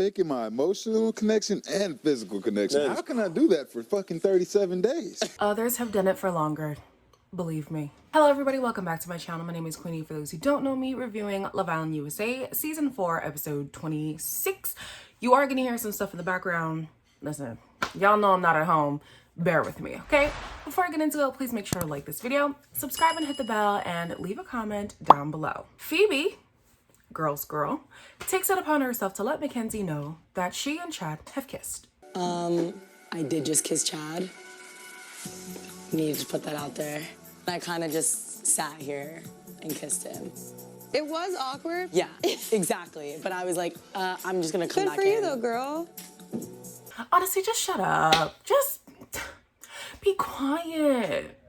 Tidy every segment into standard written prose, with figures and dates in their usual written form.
taking my emotional connection and physical connection. How can I do that for fucking 37 days? Others have done it for longer. Believe me. Hello everybody, welcome back to my channel. My name is Queenie. For those who don't know me, reviewing Love Island USA season 4 episode 26. You are gonna hear some stuff in the background. Listen, y'all know I'm not at home. Bear with me, okay? Before I get into it, please make sure to like this video, subscribe and hit the bell, and leave a comment down below. Phoebe, girl's girl, takes it upon herself to let Mackenzie know that she and Chad have kissed. I did just kiss Chad. Needed to put that out there. I kind of just sat here and kissed him. It was awkward. Yeah, exactly. But I was like, I'm just gonna come Good back for in. you though, girl. Honestly, just shut up. Just be quiet.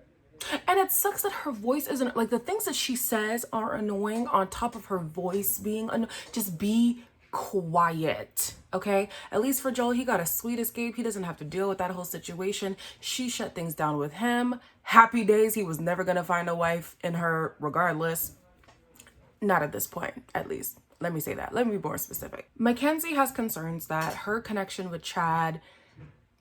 And it sucks that her voice isn't, like, the things that she says are annoying on top of her voice being annoying. Just be quiet, okay? At least for Joel, he got a sweet escape. He doesn't have to deal with that whole situation. She shut things down with him. Happy days. He was never gonna find a wife in her regardless. Not at this point, at least. Let me say that. Let me be more specific. Mackenzie has concerns that her connection with Chad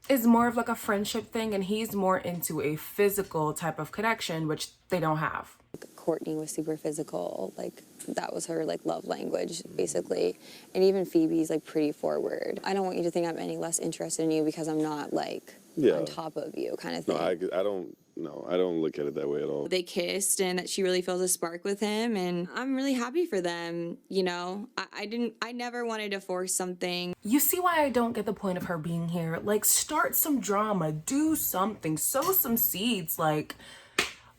is more of like a friendship thing, and he's more into a physical type of connection, which they don't have. Courtney was super physical. Like, that was her, like, love language, basically. And even Phoebe's, like, pretty forward. I don't want you to think I'm any less interested in you because I'm not, like, on top of you kind of thing. I don't look at it that way at all. They kissed and that she really feels a spark with him, and I'm really happy for them, you know? I never wanted to force something. You see why I don't get the point of her being here? Like, start some drama, do something, sow some seeds, like,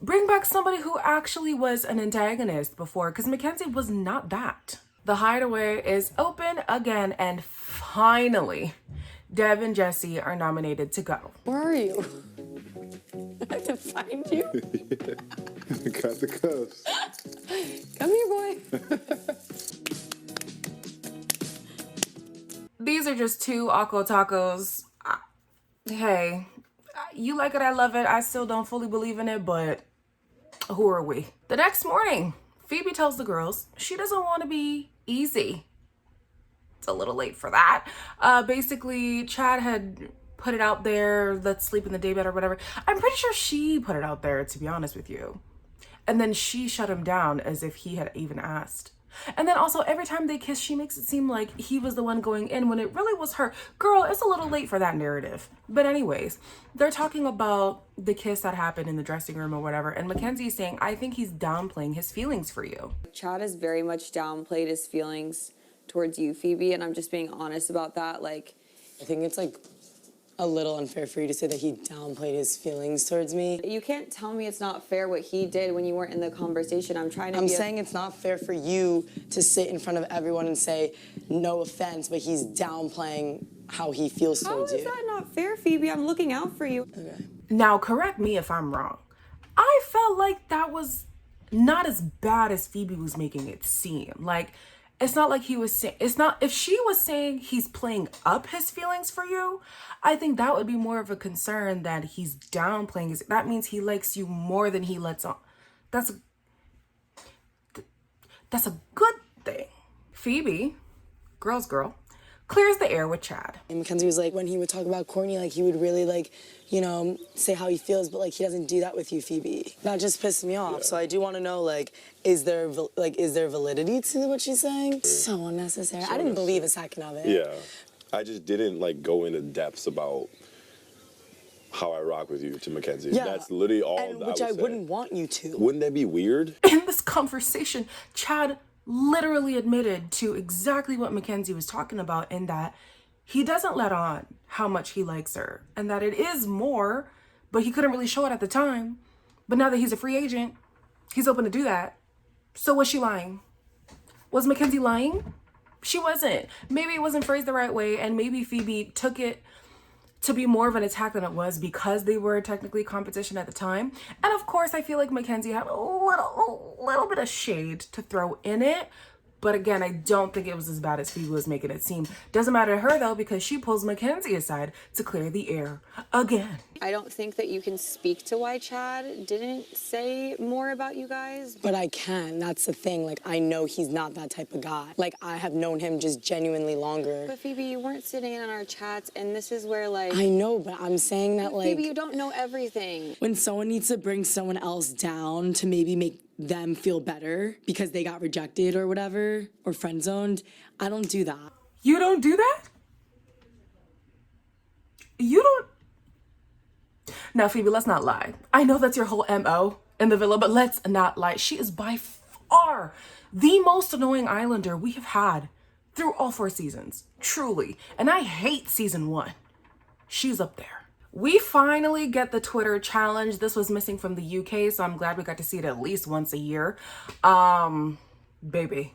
bring back somebody who actually was an antagonist before, because Mackenzie was not that. The hideaway is open again, and finally, Dev and Jesse are nominated to go. Where are you? I have to find you. Got the cuffs. Come here, boy. These are just two Akko tacos. Hey, you like it, I love it. I still don't fully believe in it, but who are we? The next morning, Phoebe tells the girls she doesn't want to be easy. It's a little late for that. Basically, Chad had put it out there, let's sleep in the daybed or whatever. I'm pretty sure she put it out there, to be honest with you. And then she shut him down as if he had even asked. And then also, every time they kiss, she makes it seem like he was the one going in when it really was her. Girl, it's a little late for that narrative. But anyways, they're talking about the kiss that happened in the dressing room or whatever. And Mackenzie's saying, I think he's downplaying his feelings for you. Chad has very much downplayed his feelings towards you, Phoebe, and I'm just being honest about that. Like, I think it's like a little unfair for you to say that he downplayed his feelings towards me. you can't tell me it's not fair what he did when you weren't in the conversation. I'm saying it's not fair for you to sit in front of everyone and say, no offense, but he's downplaying how he feels towards you. How is that not fair, Phoebe? I'm looking out for you. Okay. Now, correct me if I'm wrong. I felt like that was not as bad as Phoebe was making it seem. Like, it's not like he was saying, if she was saying he's playing up his feelings for you, I think that would be more of a concern that he's downplaying his, that means he likes you more than he lets on. That's a good thing. Phoebe, girl's girl, clears the air with Chad. And Mackenzie was like, when he would talk about Courtney, like, he would really, like, you know, say how he feels, but, like, he doesn't do that with you, Phoebe. That just pissed me off. Yeah. So I do want to know, like, is there validity to what she's saying? So unnecessary. I didn't believe a second of it. Yeah. I just didn't, like, go into depths about how I rock with you to Mackenzie. Yeah. That's literally all and that which I I would say. wouldn't want you to. Wouldn't that be weird? In this conversation, Chad literally admitted to exactly what Mackenzie was talking about, in that he doesn't let on how much he likes her and that it is more, but he couldn't really show it at the time. But now that he's a free agent, he's open to do that. So was she lying? Was Mackenzie lying? She wasn't. Maybe it wasn't phrased the right way, and maybe Phoebe took it to be more of an attack than it was because they were technically competition at the time. And of course, I feel like Mackenzie had a little bit of shade to throw in it, But again, I don't think it was as bad as Phoebe was making it seem. Doesn't matter to her though, because she pulls Mackenzie aside to clear the air again. I don't think that you can speak to why Chad didn't say more about you guys. But I can. That's the thing. Like, I know he's not that type of guy. Like, I have known him just genuinely longer. But Phoebe, you weren't sitting in on our chats, and this is where, like... I know, but I'm saying that, like... Phoebe, you don't know everything. When someone needs to bring someone else down to maybe make them feel better because they got rejected or whatever, or friend zoned, I don't do that. You don't do that? You don't... Now, Phoebe, let's not lie. I know that's your whole MO in the villa, but let's not lie. She is by far the most annoying Islander we have had through all 4 seasons. Truly. And I hate season 1. She's up there. We finally get the Twitter challenge. This was missing from the UK, so I'm glad we got to see it at least once a year. Baby,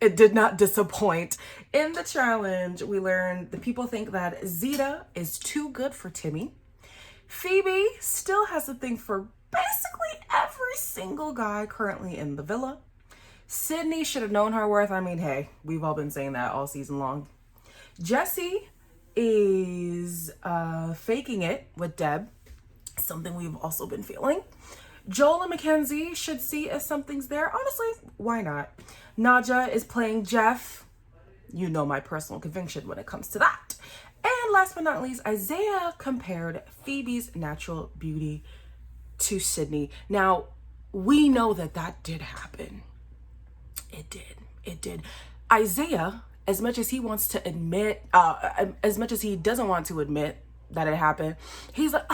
it did not disappoint. In the challenge, we learned the people think that Zeta is too good for Timmy. Phoebe still has a thing for basically every single guy currently in the villa. Sydney should have known her worth. I mean, hey, we've all been saying that all season long. Jesse is faking it with Deb, something we've also been feeling. Joel and Mackenzie should see if something's there. Honestly, why not? Nadja is playing Jeff. You know my personal conviction when it comes to that. And last but not least, Isaiah compared Phoebe's natural beauty to Sydney. Now, we know that that did happen. It did. It did. Isaiah, as much as he wants to admit, as much as he doesn't want to admit that it happened, he's like,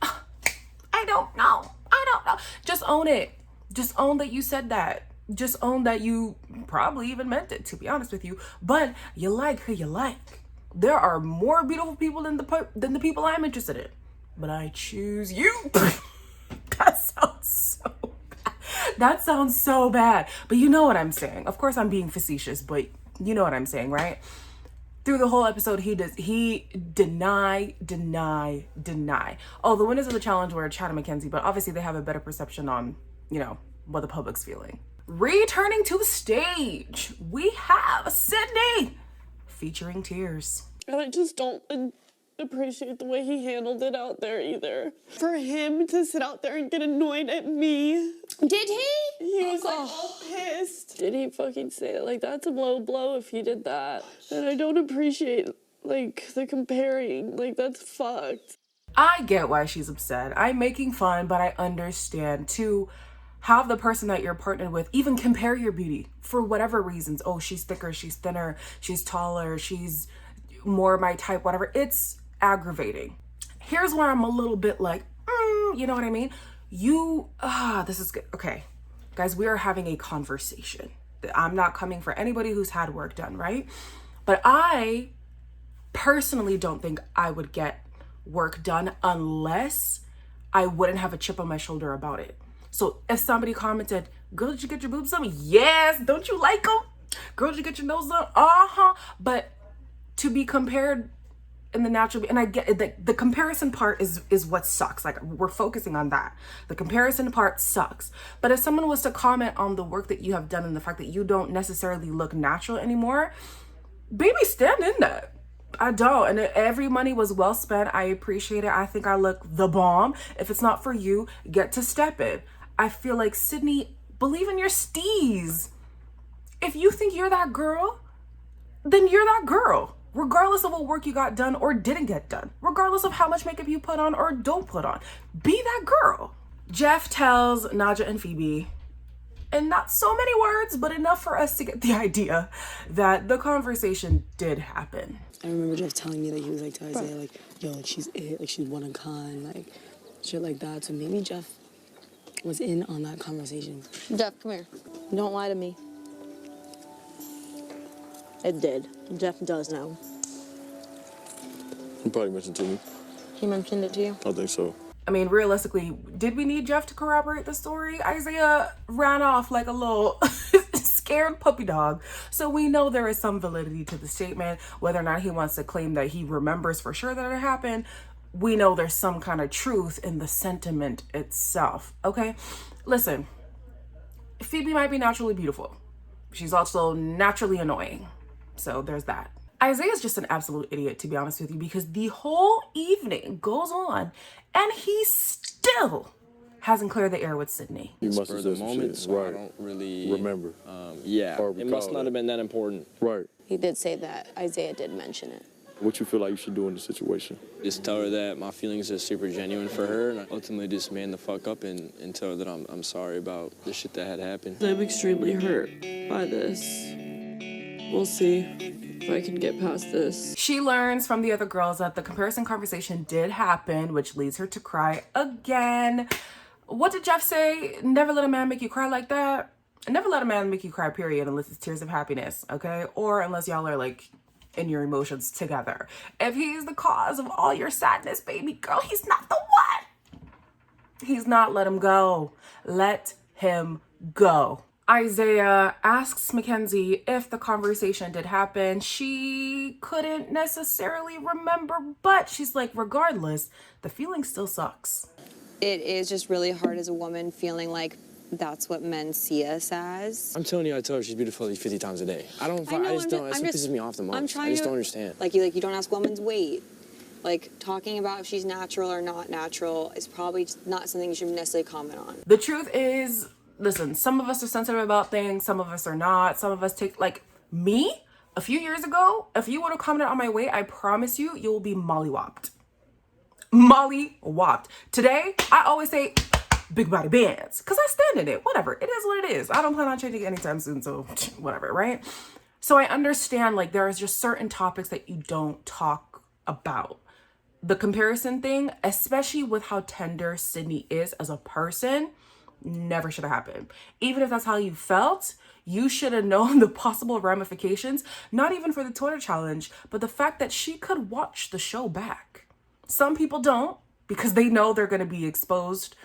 I don't know. Just own it. Just own that you said that. Just own that you probably even meant it, to be honest with you. But you like who you like. There are more beautiful people than the people I'm interested in. But I choose you. That sounds so bad. That sounds so bad. But you know what I'm saying. Of course I'm being facetious, but you know what I'm saying, right? Through the whole episode, he deny. Oh, the winners of the challenge were Chad and Mackenzie, but obviously they have a better perception on, you know, what the public's feeling. Returning to the stage, we have Sydney featuring Tears. And I just don't appreciate the way he handled it out there either. For him to sit out there and get annoyed at me. Did he? He was like all pissed. Did he fucking say it? Like, that's a low blow if he did that. And I don't appreciate, like, the comparing. Like, that's fucked. I get why she's upset. I'm making fun, but I understand to have the person that you're partnered with even compare your beauty for whatever reasons. Oh, she's thicker, she's thinner, she's taller, she's more my type, whatever. It's aggravating. Here's where I'm a little bit like, you know what I mean? This is good. Okay, guys, we are having a conversation. I'm not coming for anybody who's had work done, right? But I personally don't think I would get work done unless I wouldn't have a chip on my shoulder about it. So if somebody commented, girl, did you get your boobs done? Yes. Don't you like them? Girl, did you get your nose done? But to be compared in the natural, and I get it, the comparison part is what sucks. Like, we're focusing on that. The comparison part sucks. But if someone was to comment on the work that you have done and the fact that you don't necessarily look natural anymore, baby, stand in that. I don't. And every money was well spent. I appreciate it. I think I look the bomb. If it's not for you, get to step in. I feel like, Sydney, believe in your steez. If you think you're that girl, then you're that girl. Regardless of what work you got done or didn't get done. Regardless of how much makeup you put on or don't put on. Be that girl. Jeff tells Nadja and Phoebe, in not so many words, but enough for us to get the idea, that the conversation did happen. I remember Jeff telling me that he was like to Isaiah, like, yo, like, she's it, like, she's one of a kind, like, shit like that. So maybe Jeff was in on that conversation. Jeff, come here. Don't lie to me. It did. Jeff does know. He probably mentioned to me. He mentioned it to you? I think so. I mean, realistically, did we need Jeff to corroborate the story? Isaiah ran off like a little scared puppy dog. So we know there is some validity to the statement. Whether or not he wants to claim that he remembers for sure that it happened, we know there's some kind of truth in the sentiment itself, okay? Listen, Phoebe might be naturally beautiful. she's also naturally annoying. So there's that. Isaiah's just an absolute idiot, to be honest with you, because the whole evening goes on and he still hasn't cleared the air with Sydney. You must For have the said some moment, shit. so I Right. don't really Remember. Yeah, Or it must recall not it. have been that important. Right. He did say that. Isaiah did mention it. What you feel like you should do in this situation? Just tell her that my feelings are super genuine for her, and I ultimately just man the fuck up and tell her that I'm sorry about the shit that had happened. I'm extremely hurt by this. We'll see if I can get past this. She learns from the other girls that the comparison conversation did happen, which leads her to cry again. What did Jeff say? Never let a man make you cry like that. Never let a man make you cry, period, unless it's tears of happiness, okay? Or unless y'all are like in your emotions together. If he's the cause of all your sadness, baby girl, he's not the one. He's not. Let him go. Let him go. Isaiah asks Mackenzie if the conversation did happen. She couldn't necessarily remember, but she's like, regardless, the feeling still sucks. It is just really hard as a woman feeling like that's what men see us as. I'm telling you, I tell her she's beautiful like 50 times a day. I just don't, that's what pisses me off the most. I'm trying I just to, don't understand. Like you don't ask women's weight. Like, talking about if she's natural or not natural is probably not something you should necessarily comment on. The truth is, listen, some of us are sensitive about things, some of us are not. Some of us take, like me, a few years ago, if you would have commented on my weight, I promise you, you will be mollywopped. Mollywopped. Today, I always say big body bands because I stand in it. Whatever. It is what it is. I don't plan on changing it anytime soon, so whatever, right? So I understand, like, there is just certain topics that you don't talk about. The comparison thing, especially with how tender Sydney is as a person, never should have happened. Even if that's how you felt, you should have known the possible ramifications, not even for the Twitter challenge, but the fact that she could watch the show back. Some people don't because they know they're going to be exposed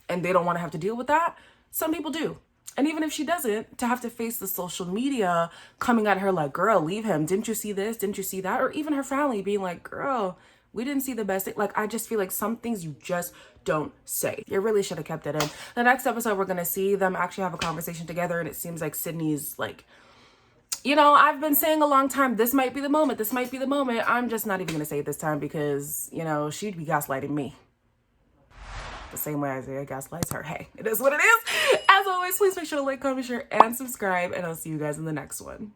and they don't want to have to deal with that. Some people do. And even if she doesn't, to have to face the social media coming at her like, girl, leave him. Didn't you see this? Didn't you see that? Or even her family being like, girl, we didn't see the best. Like, I just feel like some things you just don't say. You really should have kept it in. The next episode, we're going to see them actually have a conversation together. And it seems like Sydney's like, you know, I've been saying a long time, this might be the moment. This might be the moment. I'm just not even going to say it this time because, you know, she'd be gaslighting me. The same way Isaiah gaslights her. Hey, it is what it is. As always, please make sure to like, comment, share, and subscribe. And I'll see you guys in the next one.